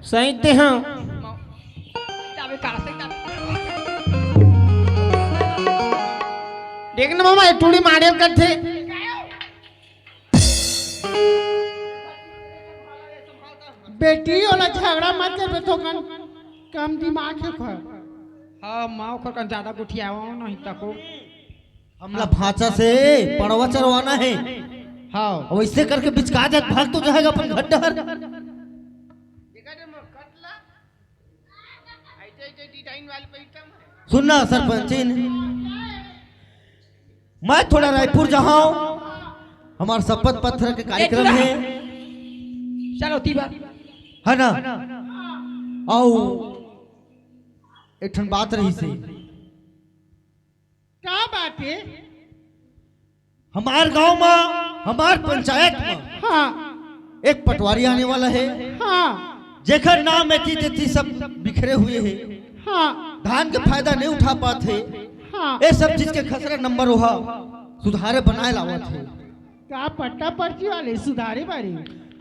सही ते हाँ देखना मामा टूड़ी मारे करते बेटी वाला झगड़ा मत कर तो कम दिमाग है खा हाँ माँ कर ज्यादा गुठिया नहीं तको हमला भाचा से पड़वा चरवाना है। हाँ वैसे करके बिचका जात भाग तो जाएगा अपन घर डहर। सुनना सरपंच मैं थोड़ा रायपुर जाऊं, हमारा शपथ पत्र के कार्यक्रम है। चलो तीबा है ना आओ एक बात रही से क्या बात है? हमार गांव में हमार पंचायत में हाँ एक पटवारी आने वाला है। हाँ जेकर नाम एती तेती सब बिखरे हुए हैं। हाँ धान के फायदा नहीं उठा पाते। हाँ ये सब चीज के खसरा नंबर हुआ सुधारे बनाए लावत है। का पट्टा पर्ची वाले सुधारे बारी?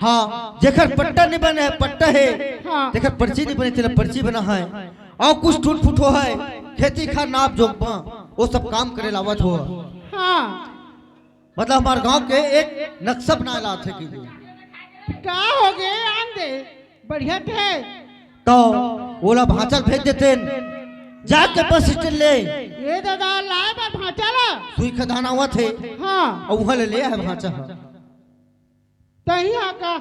हाँ जेकर पट्टा नहीं बने है पट्टा है। हाँ जेकर पर्ची नहीं बने तेरा पर्ची बना है। और कुछ टूट फूट हो है खेती खा नाप जोक वो सब काम करे लावत हो। हाँ मतलब हमारे गांव के एक नक्शा बना लाते कि क्या हो गए आंदे बढ़िया थे तो ओला भाचल भेज देते जाके बस स्टैंड ले ये दादा लाए बा भाचाला सुई खदान हुआ थे हाँ और वहां ले लिया है भाचा। तही आका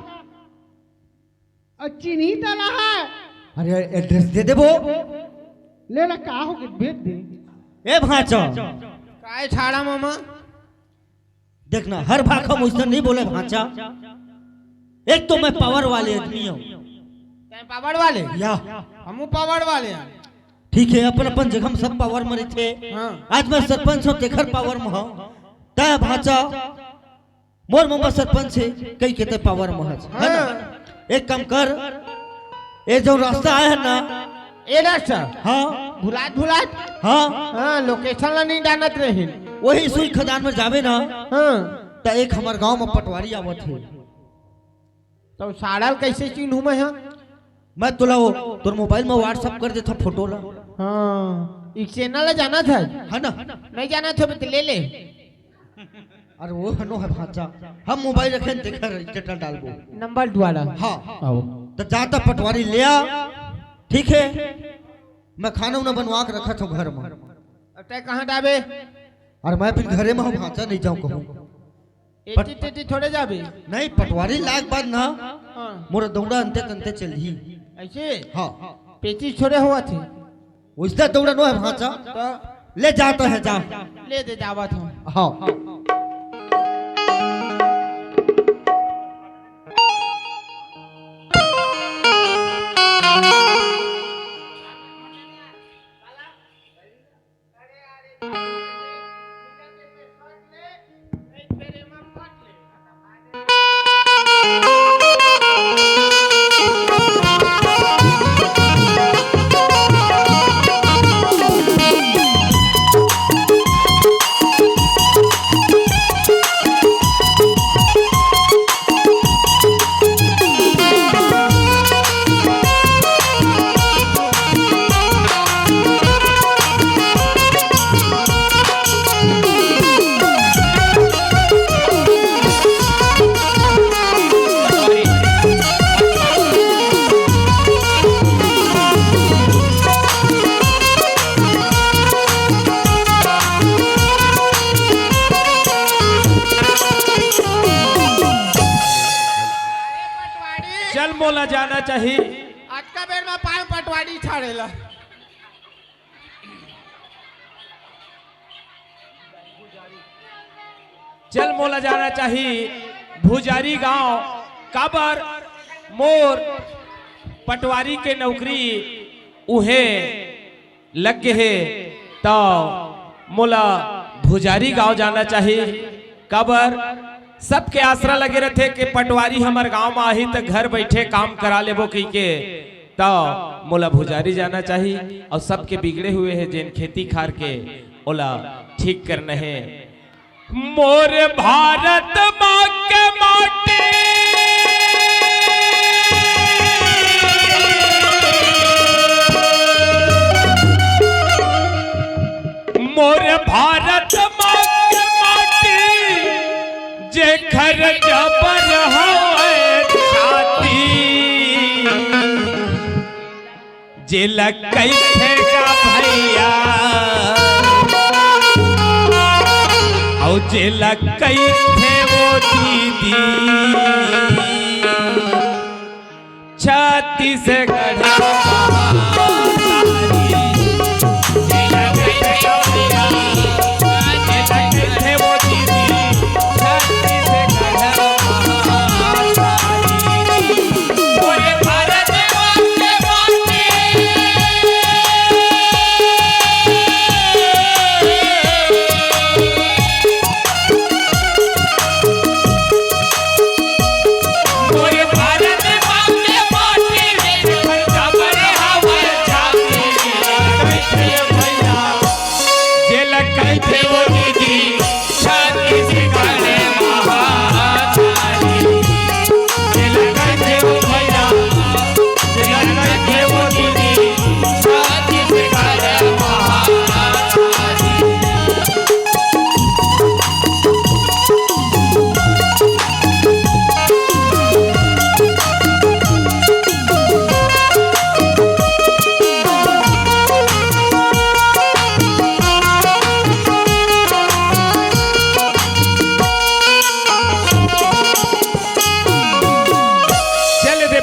चीनी तला है। अरे एड्रेस दे दे वो ले ला का हो गए भेज दे। ए भाचा काय छाड़ा मामा देखना हर भाग हम वैसा नहीं बोले भाचा। एक तो मैं पावर वाले आदमी हूँ। पावर वाले या हम पावर वाले हैं। ठीक है अपन अपन जगह हम सब पावर में थे। हाँ। आज मैं सरपंच हूँ देखर पावर में हूँ तय भाचा मोर मम्मा सरपंच है कई कहते पावर में है ना। एक काम कर ये जो रास्ता आया है ना ए रास्ता हाँ भुलात हाँ हाँ लोकेशन ला नहीं जानत रहे वही सुई खदान में जावे ना हाँ तो एक हमारे गांव में पटवारी आवत है। तो साड़ल कैसे चिन्हू मैं हाँ मैं तुला वो तोर मोबाइल में व्हाट्सएप कर देता फोटो ला। हाँ एक चैनल ला जाना था है ना नहीं जाना था तो ले ले। अरे वो हनो है भाचा हम मोबाइल रखे देखकर स्टेटस डालबो नंबर द्वारा हाँ आओ तो जाता पटवारी ले आ ठीक है। मैं खाना उना बनवा के रखा था घर में। अब तय कहाँ डाबे और मैं फिर घरे में हूँ भाचा नहीं जाऊँ कहूँ एटी तेटी थोड़े जाबे नहीं पटवारी लाख बाद ना हाँ मोर दौड़ा अंते तंते चल ही। ऐसे हाँ पेटी छोड़े हुआ थे वैसा दौड़ा नो है भाचा तो ले जाता है जा ले दे जावा था। हाँ बोला जाना चाहिए। आज का बेर में पाए पटवारी छाड़ेला चल मोला जाना चाहिए भुजारी गांव काबर मोर पटवारी के नौकरी उहे लग गए है तो मोला भुजारी गांव जाना चाहिए। काबर सबके आसरा लगे रहते कि पटवारी हमार गांव में आही तो घर बैठे काम करा लेबो कही के तो मोला भुजारी जाना चाहिए और सबके बिगड़े हुए हैं जिन खेती खार के ओला ठीक करना है। मोर भारत माँ के माटी मोर भारत माँ के माटी जे घर जबर हवे छाती जे लकई थेगा भैया औ जे लकई थे वो दीदी छाती से गढ़ा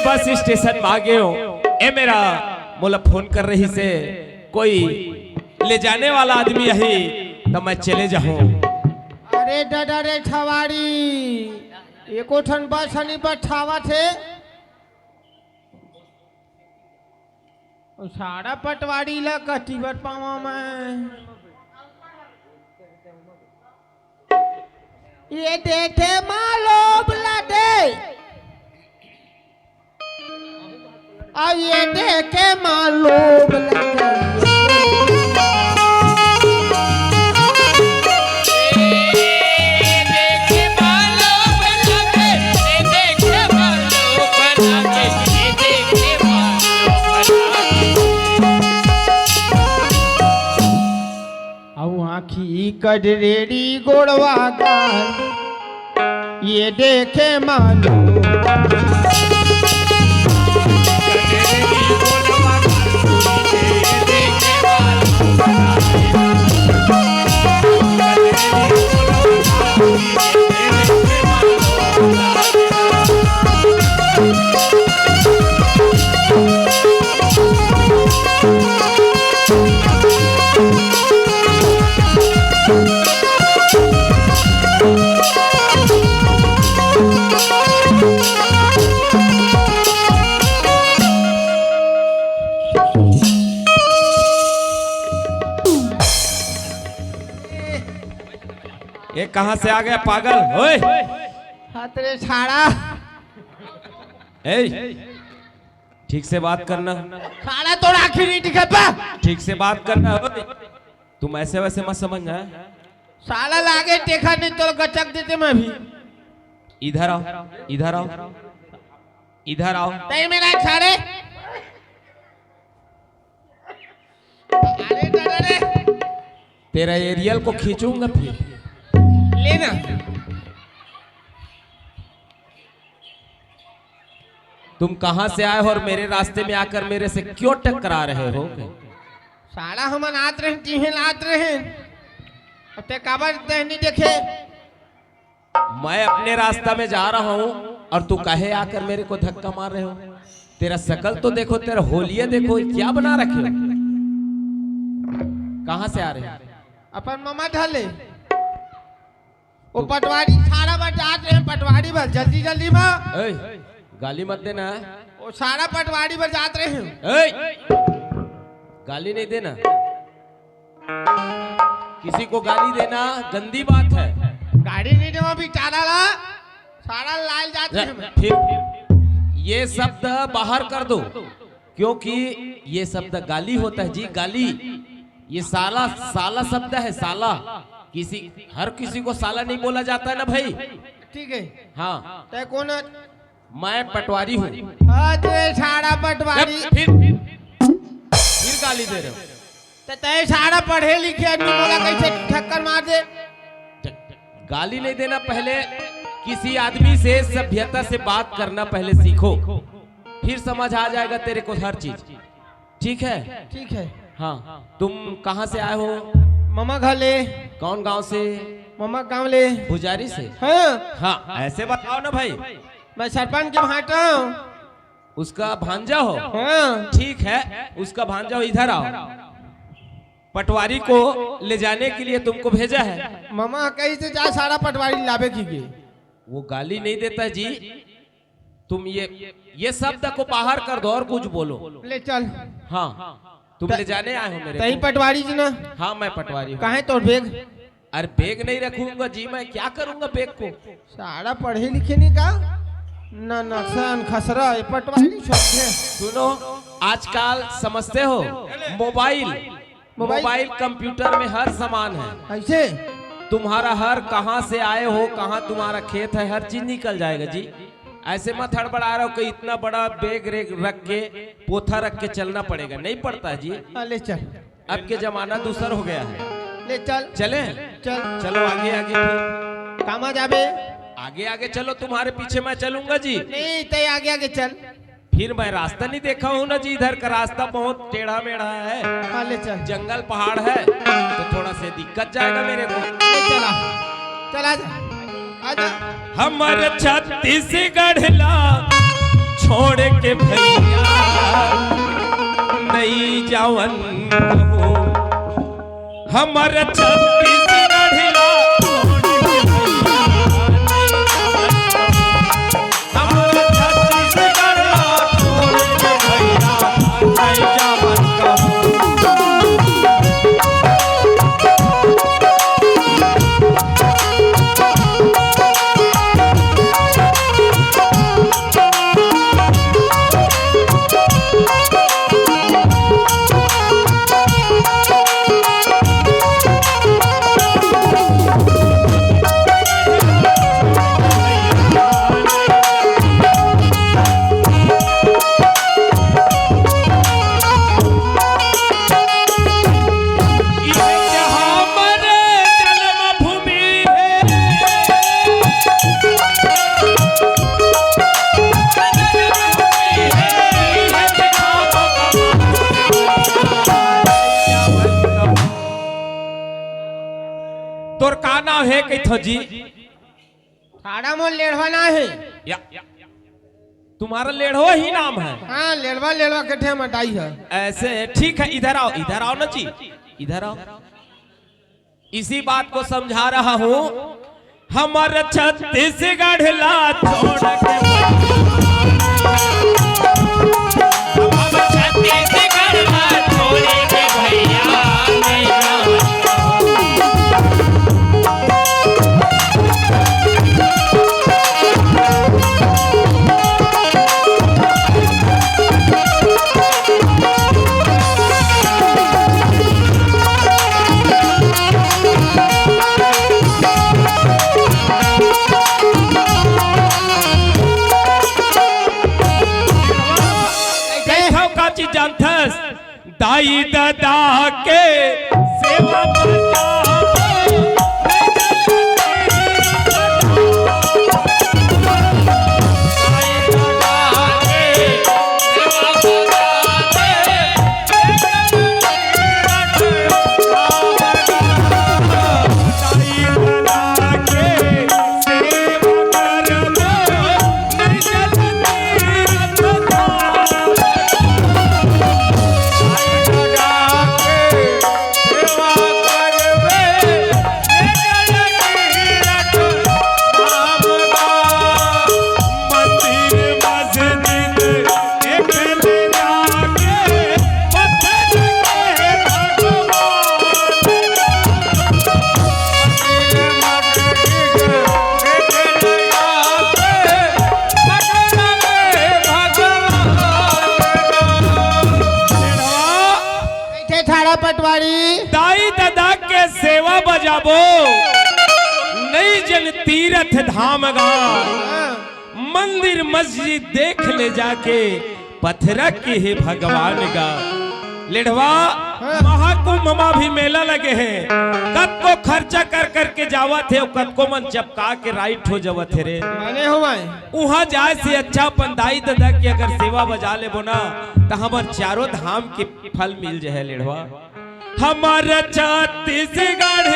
बस स्टेशन में आ गए हो ए मेरा मोला फोन कर रही से कोई ले जाने वाला आदमी यही तो मैं चले जाऊं। अरे दादा रे ठवाड़ी एको ठन बस हनी पर ठावा थे सारा पटवारी ला कटिबर पावा मैं ये देखे मालोब ला दे अब ये देखे मालूम लगे अब आँखी कजरेड़ी गोड़वा गाल ये देखे मालूम ये कहां से आ गया पागल ओए हाथरे छाड़ा ठीक से बात करना छाड़ा तो आखिर नहीं दिखा पा ठीक से बात करना ओए तुम ऐसे वैसे मत समझना साला लागे देखा नहीं तो गचक देते मैं भी इधर आओ इधर आओ इधर आओ तय मेरा छाड़े अरे दादा रे तेरा एरियल को खींचूंगा फिर लेना तुम कहां से आए हो और मेरे रास्ते में आकर मेरे से क्यों टकरा रहे हो साला हम आत रहे तीहे लात रहे अब ते काबर नहीं देखे मैं अपने रास्ता में जा रहा हूं और तू काहे आकर मेरे को धक्का मार रहे हो तेरा शकल तो देखो तेरा होलिया देखो क्या बना रखे हो कहां से आ रहे हो अपन मामा ढले वो पटवारी सारा बजात रहे पटवारी बस जल्दी जल्दी में गाली मत देना वो सारा पटवारी बजात रहे हैं गाली नहीं देना किसी को गाली देना गंदी बात है गाड़ी नहीं देवा बेचारा ला सारा लाल जाते हैं फिर ये शब्द बाहर कर दो क्योंकि ये शब्द गाली होता है जी गाली ये साला साला शब्द है साला किसी हर किसी को साला नहीं बोला जाता है ना भाई ठीक है हाँ तय कौन मैं पटवारी हूँ सारा पटवारी फिर गाली दे रहे हो तय सारा पढ़े लिखे आदमी बोला गाली नहीं देना, पहले किसी आदमी से सभ्यता से बात करना पहले सीखो, फिर समझ आ जाएगा तेरे को हर चीज। ठीक है? ठीक है। हाँ, तुम कहाँ से आए हो? मामा घर ले। कौन गांव से? मामा गाँव ले। पुजारी से? हाँ हाँ, ऐसे बताओ ना भाई। मैं सरपंच के भाटा हूँ। उसका भांजा हो? हाँ ठीक है, उसका भांजा हो, इधर आओ। पटवारी को ले जाने के लिए तुमको भेजा है। मामा कहीं से जा सारा पटवारी लावे की गे। वो गाली नहीं देता जी। तुम ये शब्द को बाहर कर दो और कुछ बोलो। ले चल। हाँ, तुम ले जाने आए हो मेरे तही को? पटवारी जी ना? हाँ, मैं पटवारी हूँ। कहाँ है तोर बैग? अरे बैग नहीं रखूंगा जी, मैं क्या करूंगा बैग को? सारा पढ़े लिखे नहीं का ना नक्शन खसरा पटवारी छोटे। सुनो, आजकल समझते हो, मोबाइल कंप्यूटर में हर सामान है। ऐसे तुम्हारा हर कहाँ से आए हो, कहाँ तुम्हारा खेत है, हर चीज निकल जाएगा जी। ऐसे मत हड़बड़ा रहा हो कि इतना बड़ा बैग रख के पोथा रख के चलना पड़ेगा, नहीं पड़ता जी। ले चल। अब के जमाना दूसर हो गया है। ले चल। चले? चल। चलो आगे आगे, फिर कामा जाबे? आगे आगे चलो, तुम्हारे पीछे मैं चलूंगा जी। नहीं तय आगे आगे चल। फिर मैं रास्ता नहीं देखा हूँ ना जी, इधर का रास्ता बहुत टेढ़ा मेढ़ा है। हाँ ले चल। जंगल पहाड़ है तो थोड़ा से दिक्कत जाएगा मेरे को। ले चला। चल आजा आजा। हमर छत्तीसगढ़ ला छोड़ के भैया नहीं जावन हो। हमर छत्तीसगढ़ ला तोर का नाम है कैथो जी? सारा मोल लेढ़वा ना है। तुम्हारा लेढ़वा ही नाम है? हाँ लेढ़वा कठे मटाई है। ऐसे ठीक है, इधर आओ ना जी, इधर आओ। इसी बात को समझा रहा हूँ। हमारे छत्तीसगढ़ ला छोड़ के छत्तीसगढ़ ला छोड़ के भैया दाई दादा के सेवा पटवारी दाई दादा के सेवा बजाबो नहीं जन तीर्थ धाम गा मंदिर मस्जिद देख ले जाके पत्थर के है भगवान गा लेढ़वा महाकुंभ में भी मेला लगे हैं, कद को खर्चा कर करके जावत है, कद को मन चपका के राइट हो जावत है रे। मैंने हुआ वहाँ जाए से अच्छा अपन दाई दादा की अगर सेवा बजा ले बोना तो हमार चारों धाम के फल मिल जाए लेढ़वा। हमारा छत्तीसगढ़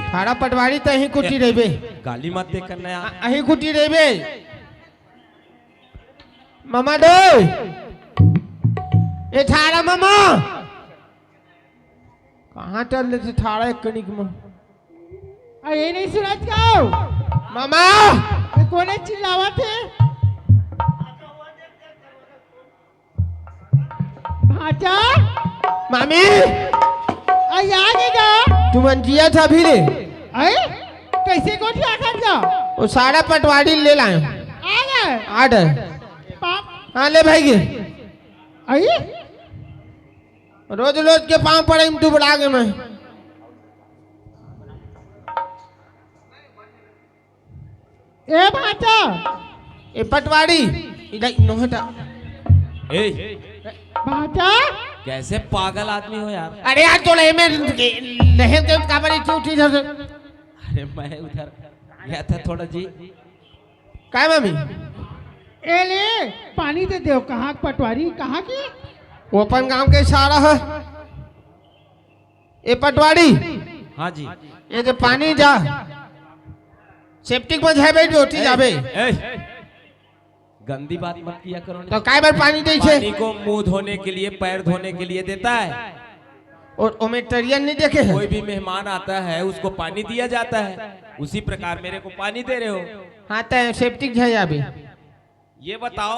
थारा पटवारी तो अही कुटी रेबे, गाली मत दे करना यार। अही कुटी रेबे मामा दो ये थारा मामा कहाँ चल रहे थे थारा एक कनिक में। ये नहीं सुना जाओ मामा ये कोने चिल्लावा थे भाचा मामी आगे जा तुम जिया था भी रे कैसे को आकर जा वो सारा पटवारी ले लाए आ गए आर्डर। पाप हाँ ले भाई गे आई रोज रोज के पाँव पड़े तू बढ़ा के मैं ए भाचा ये पटवारी इधर नोहटा भाचा कैसे पागल आदमी हो यार। अरे यार तो ले में लहर के काबरी चूठी था। अरे मैं उधर गया था थोड़ा जी। काय मम्मी ए ले पानी दे दो। कहाँ पटवारी कहाँ की वो अपन गांव के सारा है ये पटवारी। हाँ जी ये जो पानी जा सेप्टिक में जाए बैठ रोटी जाबे गंदी बात मत किया करो। तो काय बार पानी दे छे पानी को मुंह धोने के लिए पैर धोने के लिए देता है और ओमेटरियन नहीं देखे है। कोई भी मेहमान आता है उसको पानी दिया जाता है, उसी प्रकार मेरे को पानी दे रहे हो। हाँ तो सेप्टिक है अभी। ये बताओ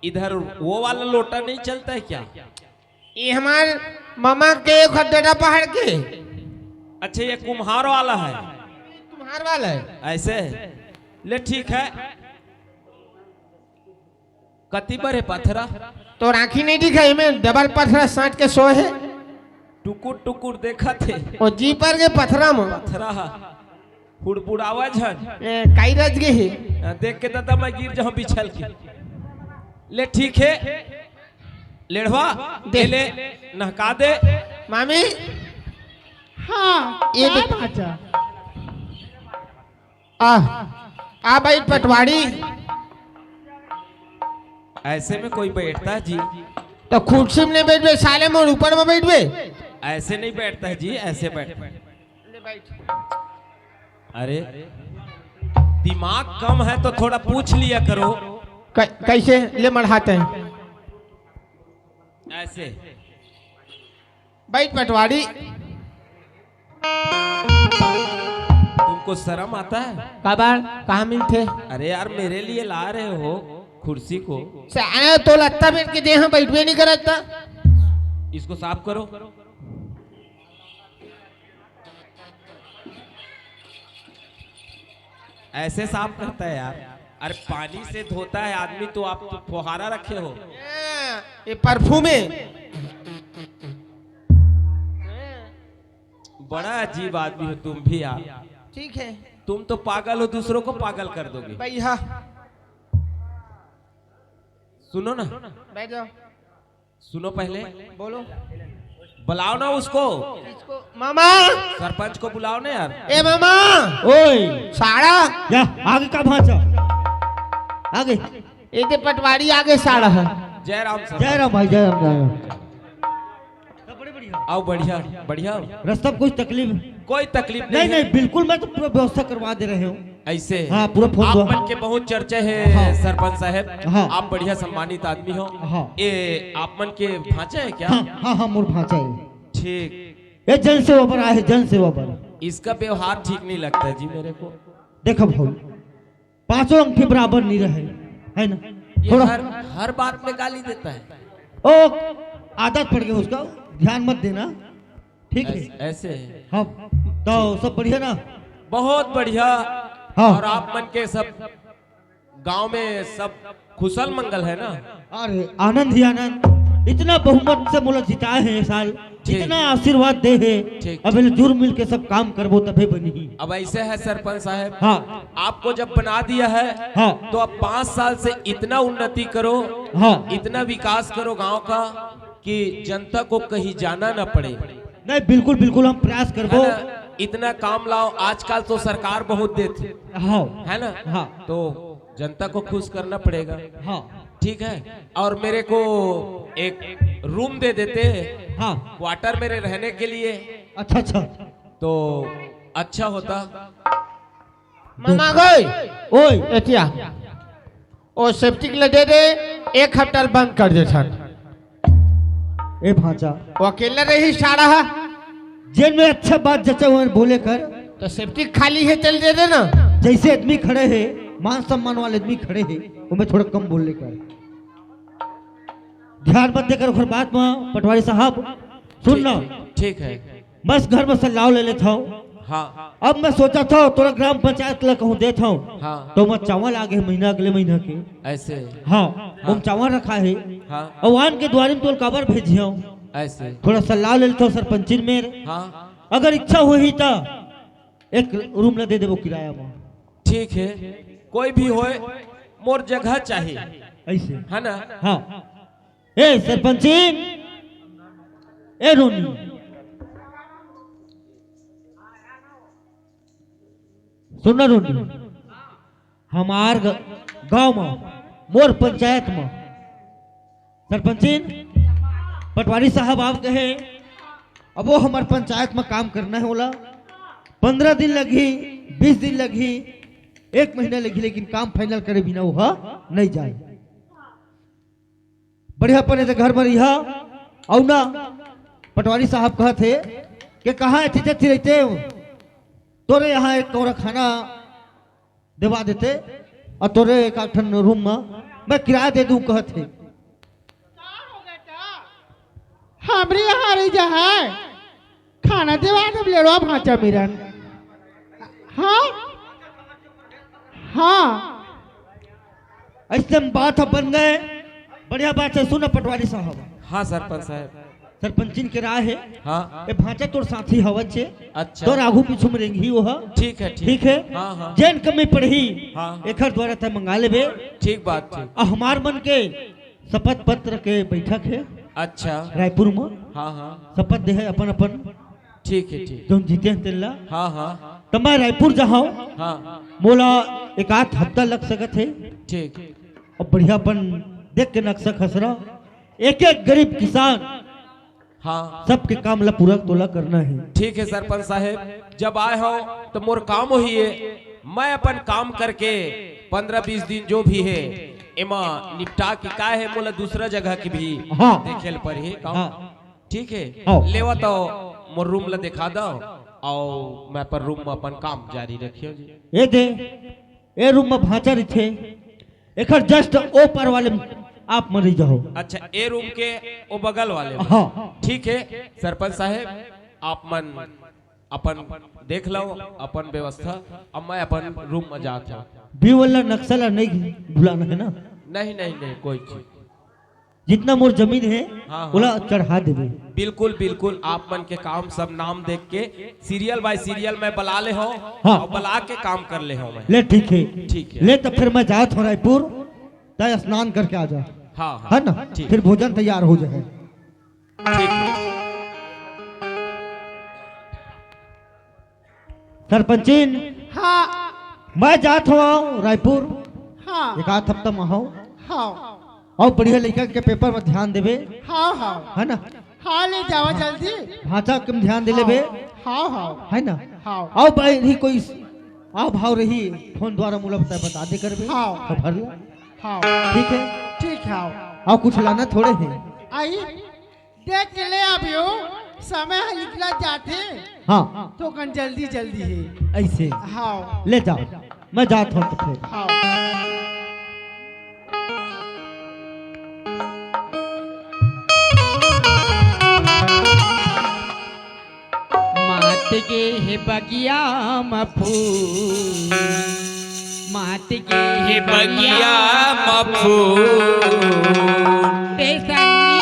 इधर वो वाला लोटा नहीं चलता है क्या? ये हमार मामा के खड्डेरा पहाड़ के। अच्छा ये कुम्हार वाला है। तुम्हार वाला है ऐसे ले ठीक है। कति पर है पथरा तो राखी नहीं दिखाई में डबल पथरा साट के सो है। टुकुर टुकुर देखा थे और जी पर के पथरा में पथरा फुड़फुड़ आवाज है काई रज गए है। देख के दादा मैं गिर जाऊं बिछल के। ले ठीक है लेढ़वा दे ले नहका दे मामी। हाँ ये क्या देख- भाचा आ भाई पटवारी। ऐसे में कोई बैठता है जी? तो कुर्सी में नहीं बैठबे साले में ऊपर में बैठबे। ऐसे नहीं बैठता है जी, ऐसे बैठ। अरे दिमाग कम है तो थोड़ा पूछ लिया करो। कैसे ले मढ़ाते हैं ऐसे बैठ पटवारी। तुमको शर्म आता है? कबार कहाँ मिलते? अरे यार मेरे लिए ला रहे हो कुर्सी को। साले तो लत्ता बैठ के दे हम बैठबे नहीं करता। इसको साफ करो। ऐसे साफ करता है यार। अरे पानी से धोता है आदमी तो आप तो फुहारा रखे हो। ये परफ्यूम है। बड़ा अजीब आदमी हो तुम भी यार। ठीक है तुम तो पागल हो, दूसरों को पागल कर दोगे। भैया सुनो ना, बैठ जाओ। सुनो पहले बोलो बुलाओ ना उसको। इसको मामा। सरपंच को बुलाओ ना यार। ए मामा ओए साड़ा या आगे का भांचा आगे। ये तो पटवारी आगे साड़ा है। जय राम सर। जय राम भाई जय राम जय राम। आओ बढ़िया बढ़िया। रास्ता में कोई तकलीफ? कोई तकलीफ नहीं नहीं, नहीं बिल्कुल मैं तो पूरा व्यवस्था करवा दे रहे हूँ। ऐसे हाँ, पूरा फोन आप दो। मन के बहुत चर्चे है हाँ। सरपंच साहब। हाँ। आप बढ़िया सम्मानित आदमी हो। हाँ। ये आप मन के भांचे है क्या? हाँ हाँ हाँ मोर भांचा है। ठीक ये जन सेवा पर आए, जन सेवा पर। इसका व्यवहार ठीक नहीं लगता है जी मेरे को। देखो भाऊ, पांचों अंक के बराबर नहीं रहे, है ना? ये थोड़ा हर बात में गाली देता है। ओ, आदत पड़ गई उसका, ध्यान मत देना, ठीक है? ऐसे है। हाँ, तो सब बढ़िया ना? बहुत बढ़िया। हाँ। और आप मन के सब गांव में सब कुशल मंगल है ना? अरे आनंद ही आनंद, इतना बहुमत से मुल्क जिताए हैं इस साल, ठीक। इतना आशीर्वाद दे है। ठीक। अब जुड़ मिल के सब काम करबो तबे बनी। अब ऐसे है सरपंच साहब, हाँ आपको जब बना दिया है हाँ तो अब 5 साल से इतना उन्नति करो, हाँ। इतना विकास करो गांव का कि जनता को कहीं जाना न पड़े, नहीं बिल्कुल बिल्कुल हम प्रयास करबो। है ना? इतना काम लाओ। आजकल तो सरकार बहुत देती हाँ है ना? हाँ तो जनता को खुश करना पड़ेगा। हाँ ठीक है। और मेरे को एक रूम दे देते, हाँ। क्वार्टर मेरे रहने के लिए, अच्छा अच्छा। तो अच्छा होता। मामा गई ओए एतिया ओ सेफ्टिक ले दे दे, 1 हफ्ता बंद कर दे छन। ए भांजा, वो अकेला रही सारा है जेल में अच्छा बात जचा हुआ बोले कर, तो सेफ्टिक खाली है, चल दे देना। जैसे आदमी खड़े हैं, मान सम्मान वाले आदमी खड़े हैं, उनमें थोड़ा कम बोलने कर, ध्यान मत देकर उखर बात में। पटवारी साहब सुनना, ठीक है। बस घर में सलाह ले लेता हूँ। हाँ अब मैं सोचा था तोरा ग्राम पंचायत ला कहूँ देता हूँ, हाँ। तो मैं चावल आगे महीना अगले महीना के। ऐसे हाँ हम चावल रखा है, हाँ। अवान के द्वारे में तो काबर भेजियो, ऐसे थोड़ा सलाह ले लेता हूँ सरपंचिन में। हाँ। अगर इच्छा हुई तो एक रूम ला दे देवो किराया में। ठीक है, कोई भी होए मोर जगह चाहिए, ऐसे है ना? हाँ। ए सरपंचिन, ए रोनी, सुनना रोनी, हमार गांव में मोर पंचायत में सरपंचिन पटवारी साहब आप कहे, अब वो हमार पंचायत में काम करना है बोला, 15 दिन लगी, 20 दिन लगी, 1 महीना लगी, लेकिन काम फाइनल करे बिना वो नहीं जाए। बढ़िया पने तो घर में रिहा और ना। पटवारी साहब कहा थे कि कहाँ अच्छी अच्छी रहते हो, तोरे यहाँ एक कौरा खाना दिवा देते और तोरे एक आठन रूम में मैं किराया दे दूं कहा थे। हमरे यहाँ रही जा है, खाना देवा दे लेड़वा भांचा मिरन। हाँ हाँ, ऐसे में बात बन गए। बढ़िया बात है, सुना पटवारी साहब। हाँ सरपंच साहब। सरपंचिन के राय है, हाँ। ए भांचा तोर साथी हवा छे, अच्छा। तोर आगू पीछू में रेंगी वो है। ठीक है, ठीक है। हाँ हाँ। जैन कमी पढ़ी हाँ। एकर द्वारा तय मंगा लेबे। ठीक बात, ठीक। हमार मन के शपथ पत्र के बैठक है अच्छा। रायपुर में। हाँ हाँ। शपथ दे है अपन अपन, ठीक है, ठीक। जो जीते हैं तेला। हाँ हाँ। तो मैं रायपुर जाऊँ, हाँ मोला 1 हफ्ता लग सकत है। ठीक। और बढ़िया अपन देख के नक्शा खसरा, एक एक गरीब किसान हाँ सबके काम ला पूरा तोला करना है। ठीक है सरपंच साहब, जब आए हो तो मोर काम हो ही है, मैं अपन काम करके 15-20 दिन जो भी है एमा निपटा के का है मोला दूसरा जगह की भी हाँ। देखेल पर ही काम। हाँ। ठीक है। हाँ। लेवा तो मोर रूम ला दिखा दो और मैं पर रूम में अपन काम जारी रखियो जी। ये दे, ए रूम में भांचा रखे, एकर जस्ट ओ पर वाले आप मरी जाओ। अच्छा, ए रूम के वो बगल वाले में। हाँ। ठीक है सरपंच साहब, आप मन अपन देख लो अपन व्यवस्था। अब मैं अपन रूम में जाता हूँ। भी वाला नक्शा नहीं भुलाना है ना? नहीं नहीं नहीं, कोई चीज। जितना मोर जमीन है हाँ। बोला चढ़ा देवे। बिल्कुल बिल्कुल, आप मन के काम सब नाम देख के सीरियल बाय सीरियल मैं बुला ले हो। हाँ। और बुला के काम कर ले हो मैं। ले ठीक है, ठीक है। ले तो फिर मैं जात हूँ रायपुर, तय स्नान करके आ जा, हाँ हाँ, है ना? ठीक। फिर भोजन तैयार हो जाए। ठीक है। सरपंचिन हाँ मैं जात हूँ रायपुर, हाँ 1 हफ्ता में हो, हाँ और बढ़िया लिखा के पेपर में ध्यान देवे, हाँ हाँ है ना? हाँ, ले जाओ जल्दी। भाषा कम ध्यान दे लेवे, हाँ हाँ है ना? हाँ आओ भाई रही कोई आ भाव रही फोन द्वारा मुला बता दे करबे। हाँ। तो भर ला, हाँ ठीक है। ठीक है। आओ कुछ लाना थोड़े है। आई देख के ले अभियो, समय है निकला जाते हाँ तो कन जल्दी जल्दी है। ऐसे हाँ ले जाओ, मैं जाता हूँ तो फिर। हाँ मात के हे बगिया म फूल, मात के हे बगिया मफूल ते संगी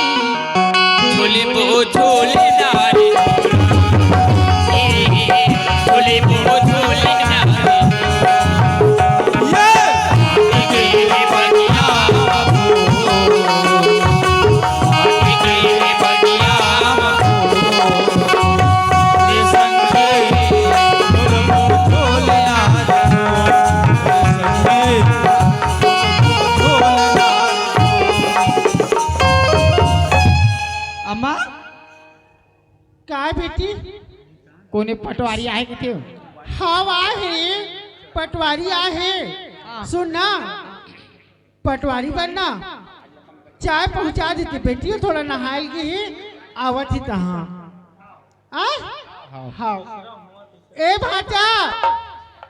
झूली बो झूली नारी झूली बो झूली नारी ये बगिया मफूल ये बगिया मफूल ये संगे झूली बो झूली अम्मा काय बेटी कोणी पटवारी आहे की ते? हाँ आहे पटवारी आहे। सुन ना पटवारी बनना चाय पहुंचा देती बेटी थोड़ा नहायल की ही आवत ही तहाँ हाँ ए भाचा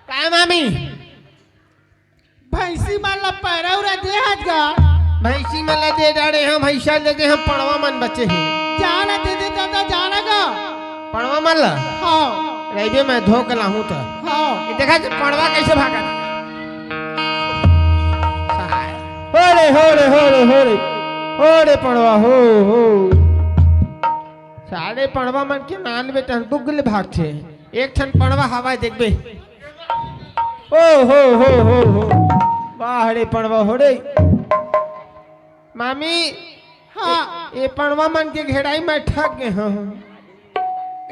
काय मामी भैंसी माला पैरा उरा दे हाथ गा भैंसी में लदे डाड़े हम भैंसा लदे हम पड़वा मन बचे हैं जाना दे दे दादा जाना गा पड़वा मन ला हाँ रही मैं धो के लाहूं तो हाँ ये देखा कि पड़वा कैसे भागा होरे होरे होरे होरे होरे पड़वा हो सारे पड़वा मन के नान बेटा दुगले भाग थे एक ठन पड़वा हवा देख बे ओ हो वाह रे पड़वा हो रे मामी हाँ ये पड़वा मन के घेराई में ठग गए हाँ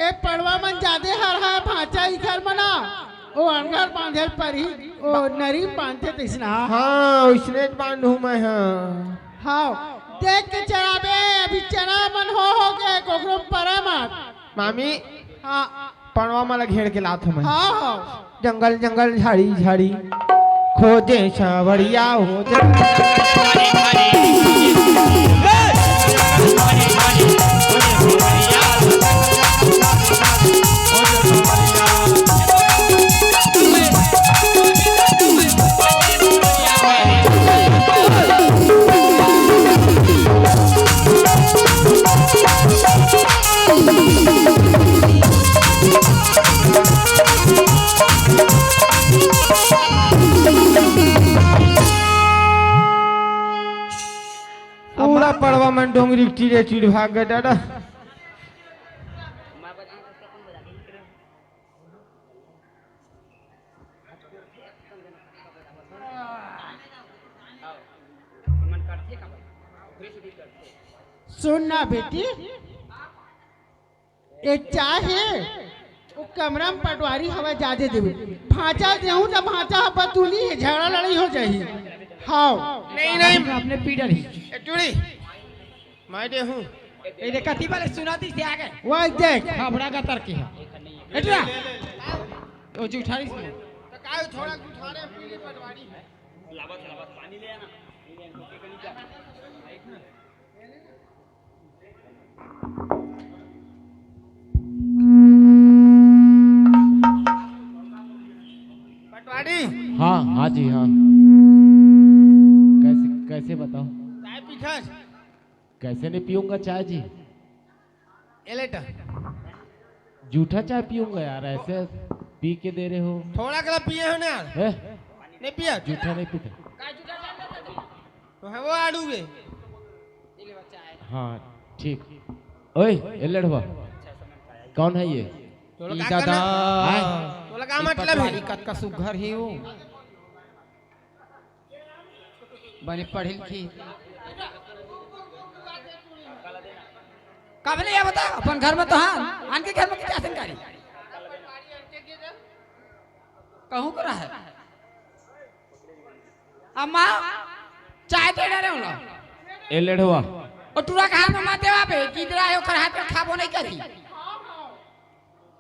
ए पड़वा मन जादे हर है भाचा इधर मना ओ अनगर बांधल पर ही ओ नरी बांधते तिसना हाँ उसने बांधू मैं हाँ हाँ देख के चराबे अभी चना मन हो गए कोकरो परे मत मामी हाँ पड़वा माला घेर के लात मैं हाँ हाँ जंगल जंगल झाड़ी झाड़ी खोजे सावरिया हो पूरा पड़वा मन डोंगरी चिड़े चिड़ भाग गए दादा सुन ना बेटी एक चाय है वो कमरा में पटवारी हवा जादे देवे भाचा देहूं तो भाचा हवा तुली झगड़ा लड़ाई हो जाही हाँ नहीं अपने पीडर ही टूड़ी मैं दे हूँ ये कथी वाले सुनाती से आगे वही देख खबड़ा का तर्क है एटरा ओ जुठारी से तो काय थोड़ा उठाने पीली पटवारी है पटवारी हाँ हाँ जी हाँ कैसे कैसे बताओ चाय पीछा कैसे नहीं पीऊंगा चाय जी एलेटा जूठा चाय पीऊंगा यार ऐसे पी के दे रहे हो थोड़ा कला पिए हो ना यार है नहीं पिया जूठा नहीं पीते तो है वो आड़ू गे हाँ ठीक ओए ये लड़वा कौन है ये तो लगा दादा तो लगा मतलब है कत का सुघर ही हूँ बने पढ़े लिखी काबले ये बता अपन घर में तो हाँ आन के घर में क्या संकारी कहूँ को रहा है अम्मा चाय दे रहे हो लोग ए लड़वा और टूरा कहाँ में माते वहाँ पे किधर आयो कर हाथ में खाबो नहीं करी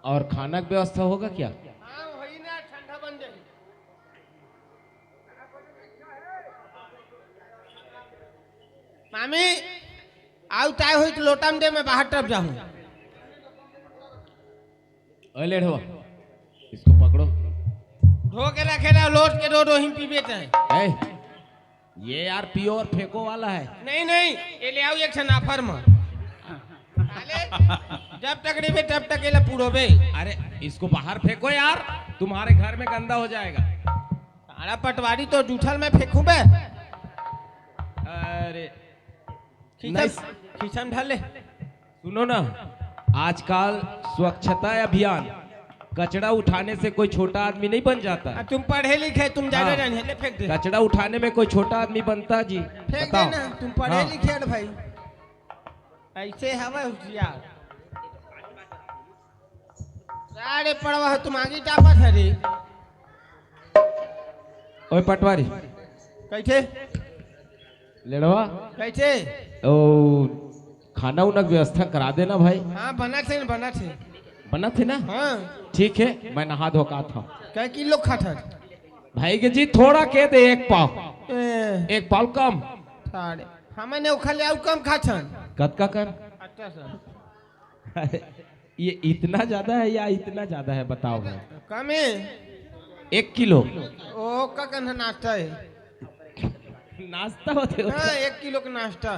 और खाना की व्यवस्था होगा क्या हाँ वही ना ठंडा बन जाए मामी आउ चाय हुई तो लोटा में दे मैं बाहर तरफ जाऊँ ओए लेढ़वा इसको पकड़ो। धो के रखे ना, लोट के दो ही पीबे हैं। ए, ये यार प्योर फेंको वाला है। नहीं नहीं, ये ले आओ एक छन ऑफर में। जब तक नहीं बे तब तक ये पूरो बे। अरे इसको बाहर फेंको यार, तुम्हारे घर में गंदा हो जाएगा। अरे पटवारी तो जूठल में फेंकू बे। अरे खींचन खींचन ढाल ले। सुनो ना, आजकल स्वच्छता अभियान, कचरा उठाने से कोई छोटा आदमी नहीं बन जाता। तुम पढ़े लिखे, तुम ज्यादा हाँ। जाने, ले फेंक दे। कचरा उठाने में कोई छोटा आदमी बनता जी? फेंक बताओ। देना, तुम पढ़े हाँ। लिखे हैं भाई। ऐसे हवा यार। अरे पढ़वा तुम आगे टापा था रे। ओए पटवारी कैसे लेड़वा, कैसे? ओ खाना उना व्यवस्था करा देना भाई। हाँ बना थे बना थे। बना थे ना? हाँ ठीक है, मैं नहा धो का था। क्या किलो खाता? भाई के जी थोड़ा के दे, एक पाव, एक पाव कम। सारे हमने उखल आउ कम खाछन। कद का कर? अच्छा सर। अरे, ये इतना ज्यादा है या इतना ज्यादा है बताओ भाई। कम है 1 किलो ओ का कन्हा नाश्ता है। नाश्ता होते हो? हाँ 1 किलो का नाश्ता।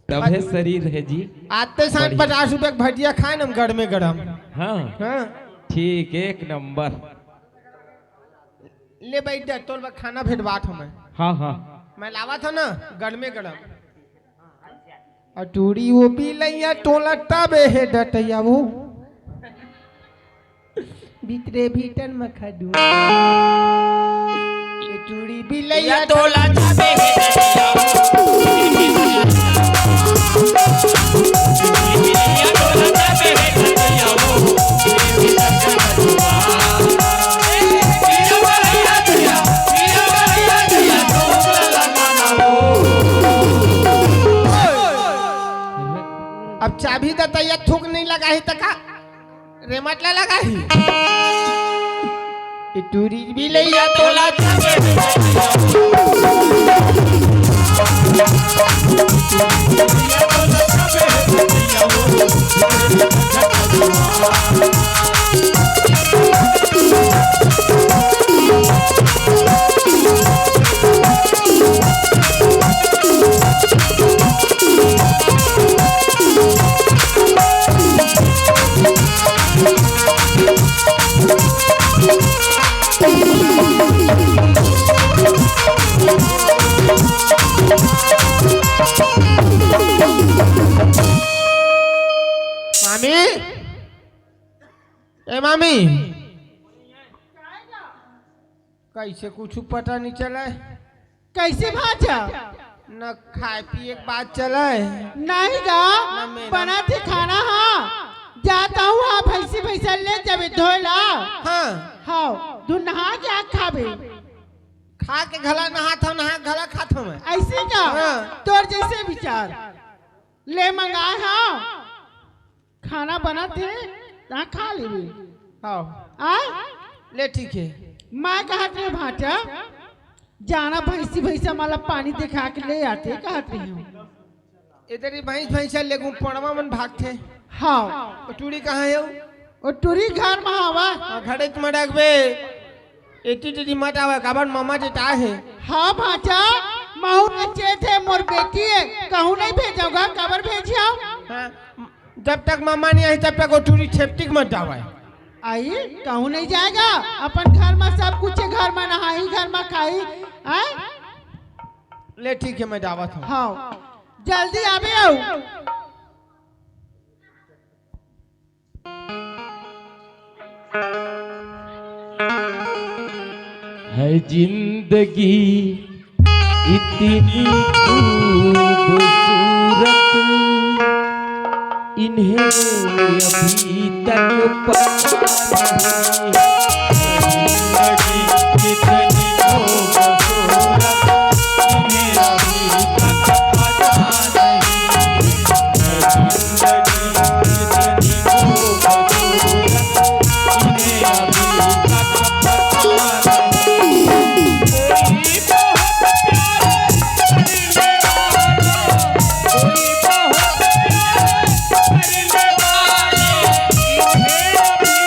तब है शरीर है जी। आते साथ बढ़िया। 50 रुपए का भजिया खाए ना गड़ में गरम। हाँ हाँ ठीक, 1 नंबर। ले बैठ जा, तोल खाना भेजवात हमें। हाँ हाँ मैं लावा था ना गड़ में गरम। अटूरी वो भी लैया टोला तबे है डटैया वो भीतरे भीतर में खडू। ये टूरी भी लैया टोला तबे है डटैया अब चाबी दतैया थूक नहीं लगा ही तका रेमटला लगा ही। ये टूरी भी लैया टोला तबे मामी, ए मामी, कैसे कुछ पता नहीं चला है? कैसे भाजा? न खाए पिए के बात चला है। नहीं गा, ना मेरा। बना थे खाना। हाँ जाता हूँ, आप भैंसी भैंसा ले जब धोला। हाँ हाँ तू नहा क्या खाबे? खा के घला नहा था, नहा घला खाता हूँ मैं। ऐसे का हाँ। तोर जैसे विचार ले मंगाए। हाँ खाना बना थे ना, खा ले। हाँ आ ले ठीक है। मैं कहत रहे भाटा जाना भैंसी भैंसा माला पानी दिखा के ले आते कहते हैं। इधर ही भैंस भैंसा ले गूं पड़वा मन भागते। हाँ टूरी कहाँ है? और टूरी घर में हवा। घड़े तुम रखबे एटी टीटी मत आवे काबर मामा जी ता है। हाँ भाचा महू बच्चे थे, मोर बेटी है, कहूँ नहीं भेजोगा, कबर भेजियो। हाँ, जब तक मामा नहीं आई तब तक वो टूरी छेपटिक मत जावे। आई कहूँ नहीं जाएगा, अपन घर में सब कुछ है, घर में नहाई, घर में खाई। हैं? ले ठीक है, मैं दावत हूँ। हाँ जल्दी आवे आओ। है जिंदगी इतनी खूबसूरत, इन्हें अभी तक पता नहीं। जिंदगी कितनी खूबसूरत, इन्हें अभी तक पता नहीं। जिंदगी कितनी खूबसूरत, इन्हें अभी तक पता नहीं। कोई बहुत प्यार करने वाला, कोई बहुत प्यार करने वाला, इन्हें अभी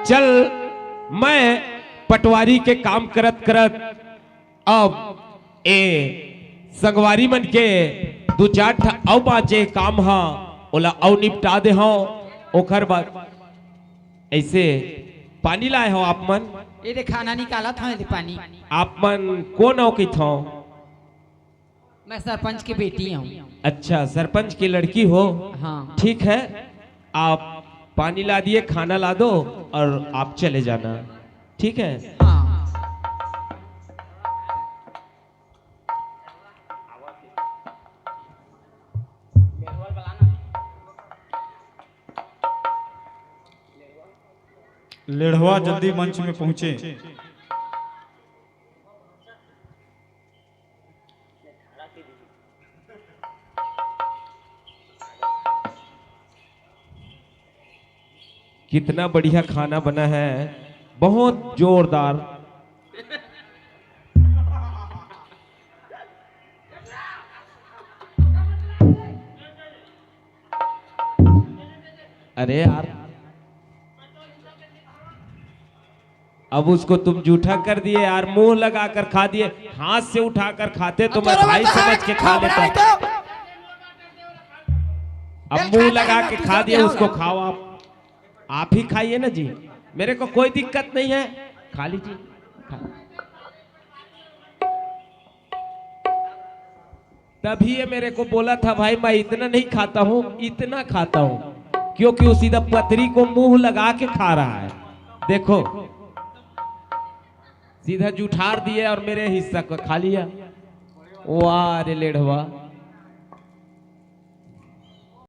चल मैं पटवारी के काम करत करत अब ए संगवारी मन के दो चार ठा औ बाचे काम हा ओला औ निपटा दे हो ओखर बाद ऐसे पानी लाए हो आप मन ये दे खाना निकाला था ये पानी। आप मन कौन हो की थो? मैं सरपंच की बेटी हूँ। अच्छा सरपंच की लड़की हो। हाँ ठीक है आप पानी ला दिए खाना ला दो और आप चले जाना ठीक है। हाँ लेढ़वा जल्दी मंच में पहुंचे। कितना बढ़िया खाना बना है, बहुत जोरदार। अरे यार अब उसको तुम जूठा कर दिए यार, मुंह लगाकर खा दिए, हाथ से उठाकर खाते तो मैं भाई समझ के खा लेता। अब मुंह लगा के खा दिए, उसको खाओ आप ही खाइए ना जी, मेरे को कोई दिक्कत नहीं है, खा लीजिए। तभी ये मेरे को बोला था भाई मैं इतना नहीं खाता हूँ, इतना खाता हूँ, क्योंकि वो सीधा पतरी को मुंह लगा के खा रहा है। देखो सीधा जुठार दिए और मेरे हिस्सा को खा लिया। वाह रे लेढ़वा।